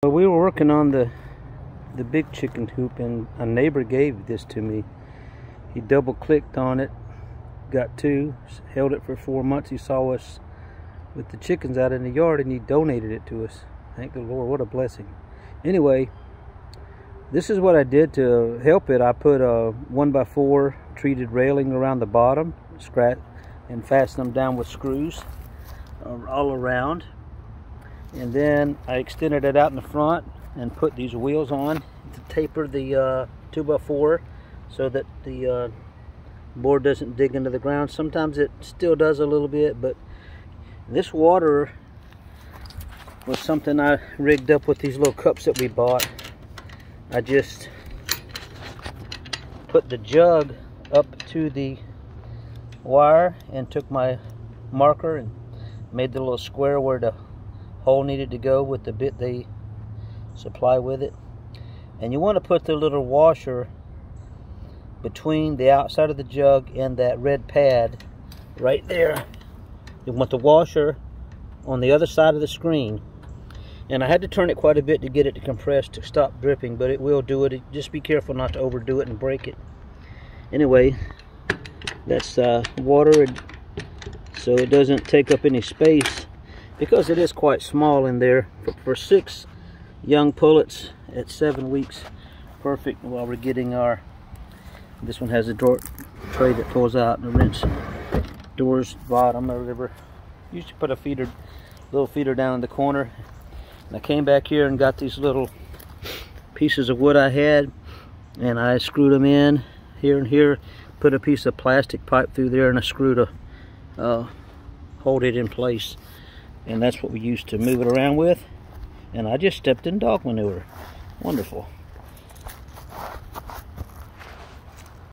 Well, we were working on the big chicken coop, and a neighbor gave this to me. He double clicked on it, got two, held it for 4 months. He saw us with the chickens out in the yard and he donated it to us. Thank the Lord, what a blessing. Anyway, this is what I did to help it. I put a 1x4 treated railing around the bottom, and fastened them down with screws all around. And then I extended it out in the front and put these wheels on to taper the 2x4 so that the board doesn't dig into the ground. Sometimes it still does a little bit, but this water was something I rigged up with these little cups that we bought. I just put the jug up to the wire and took my marker and made the little square where the hole needed to go with the bit they supply with it. And you want to put the little washer between the outside of the jug and that red pad right there. You want the washer on the other side of the screen, and I had to turn it quite a bit to get it to compress to stop dripping, but it will do it. Just be careful not to overdo it and break it. Anyway, that's water so it doesn't take up any space, because it is quite small in there. For 6 young pullets at 7 weeks, perfect. While we're getting our, this one has a drawer tray that pulls out, and the rinse doors bottom or whatever. Used to put a little feeder down in the corner. And I came back here and got these little pieces of wood I had, and I screwed them in here and here, put a piece of plastic pipe through there, and a screw to hold it in place. And that's what we used to move it around with. And I just stepped in dog manure. Wonderful.